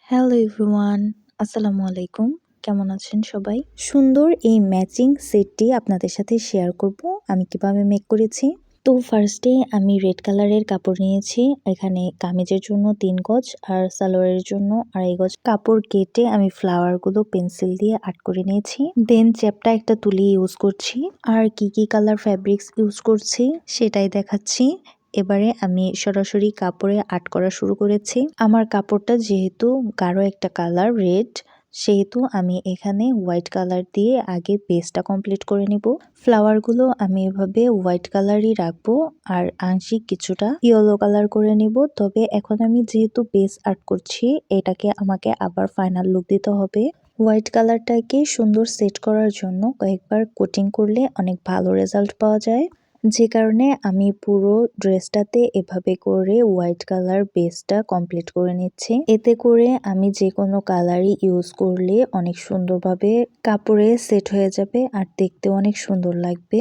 Hello everyone, আসসালামু আলাইকুম। কেমন আছেন সবাই? সুন্দর এই ম্যাচিং সেটটি আপনাদের সাথে শেয়ার করব আমি কিভাবে মেক করেছি। তো ফার্স্টে আমি রেড কালারের কাপড় নিয়েছি। এখানে কামিজের জন্য 3 গজ আর সালোয়ারের জন্য 2.5 গজ কাপড় কেটে আমি ফ্লাওয়ারগুলো পেন্সিল দিয়ে আর্ট করে নিয়েছি। দেন চ্যাপটা একটা তুলি ইউজ করছি। আর কি কালার ফ্যাব্রিক্স ইউজ করছি সেটাই দেখাচ্ছি। এবারে আমি সরাসরি কাপড়ে আর্ট করা শুরু করেছি। আমার কাপড়টা যেহেতু গাঢ় একটা কালার রেড, সেহেতু আমি এখানে হোয়াইট কালার দিয়ে আগে বেসটা কমপ্লিট করে নিব। ফ্লাওয়ারগুলো আমি এভাবে হোয়াইট কালারই রাখবো আর আংশিক কিছুটা ইয়েলো কালার করে নিব। তবে এখন আমি যেহেতু বেস আর্ট করছি, এটাকে আমাকে আবার ফাইনাল লুক দিতে হবে। হোয়াইট কালারটাকে সুন্দর সেট করার জন্য কয়েকবার কোটিং করলে অনেক ভালো রেজাল্ট পাওয়া যায়। যে কারণে আমি পুরো ড্রেসটাতে এভাবে করে হোয়াইট কালার বেসটা কমপ্লিট করে নিচ্ছি। এতে করে আমি যে কোনো কালারই ইউজ করলে অনেক সুন্দরভাবে কাপড়ে সেট হয়ে যাবে আর দেখতেও অনেক সুন্দর লাগবে।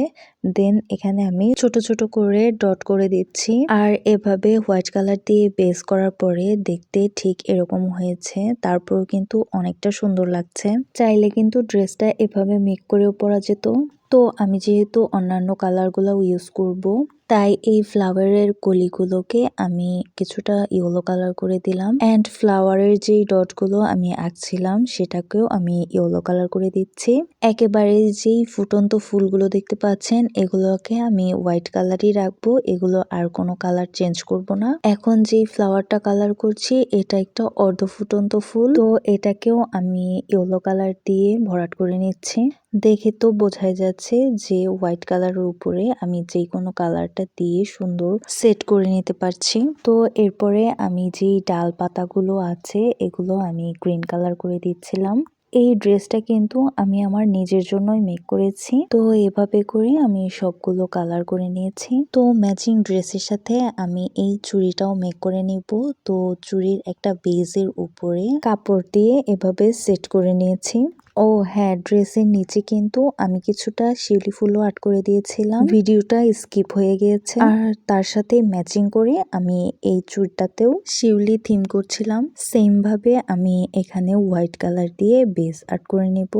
দেন এখানে আমি ছোট ছোট করে ডট করে দিচ্ছি। আর এভাবে হোয়াইট কালার দিয়ে বেস করার পরে দেখতে ঠিক এরকম হয়েছে, তারপরও কিন্তু অনেকটা সুন্দর লাগছে। চাইলে কিন্তু ড্রেসটা এভাবে মেক করেও পরা যেত। তো আমি যেহেতু অন্যান্য কালারগুলো ইউজ করব, তাই এই ফ্লাওয়ারের কলিগুলোকে আমি কিছুটা ইয়েলো কালার করে দিলাম। অ্যান্ড ফ্লাওয়ারের যেই ডটগুলো আমি আঁকছিলাম সেটাকেও আমি ইয়েলো কালার করে দিচ্ছি। একেবারে যেই ফুটন্ত ফুলগুলো দেখতে পাচ্ছেন, এগুলোকে আমি হোয়াইট কালারই রাখবো। এগুলো আর কোনো কালার চেঞ্জ করব না। এখন যেই ফ্লাওয়ারটা কালার করছি এটা একটা অর্ধ ফুটন্ত ফুল, তো এটাকেও আমি ইয়েলো কালার দিয়ে ভরাট করে নিচ্ছি। দেখে তো বোঝাই যাচ্ছে যে হোয়াইট কালারের উপরে আমি যে কোনো কালারটা দিয়ে সুন্দর সেট করে নিতে পারছি। তো এরপরে আমি যেই ডাল পাতাগুলো আছে এগুলো আমি গ্রিন কালার করে দিচ্ছিলাম। এই ড্রেসটা কিন্তু আমি আমার নিজের জন্যই মেক করেছি। তো এভাবে করে আমি সবগুলো কালার করে নিয়েছি। তো ম্যাচিং ড্রেসের সাথে আমি এই চুড়িটাও মেক করে নিব। তো চুড়ির একটা বেজের উপরে কাপড় দিয়ে এভাবে সেট করে নিয়েছি। ও হ্যাঁ, ড্রেসের নিচে কিন্তু আমি কিছুটা শিউলি ফুলও আর্ট করে দিয়েছিলাম। ভিডিওটা স্কিপ হয়ে গিয়েছে। আর তার সাথে ম্যাচিং করে আমি এই চুড়টাতেও শিউলি থিম করছিলাম। সেম ভাবে আমি এখানে হোয়াইট কালার দিয়ে বেস আর্ট করে নেব।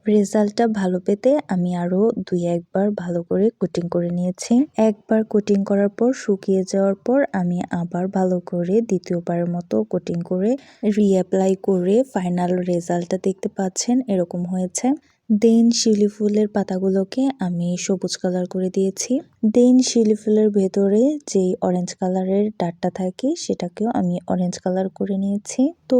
রেজাল্টটা ভালো পেতে আমি আরো 2-1 বার ভালো করে কোটিং করে নিয়েছি। একবার কোটিং করার পর শুকিয়ে যাওয়ার পর আমি আবার ভালো করে দ্বিতীয়বারের মতো কোটিং করে রিঅ্যাপ্লাই করে ফাইনাল রেজাল্টটা দেখতে পাচ্ছেন এরকম হয়েছে। দেন শিউলি ফুলের পাতাগুলোকে আমি সবুজ কালার করে দিয়েছি। দেন শিউলি ফুলের ভেতরে যেই অরেঞ্জ কালারের ডাটটা থাকে সেটাকেও আমি অরেঞ্জ কালার করে নিয়েছি। তো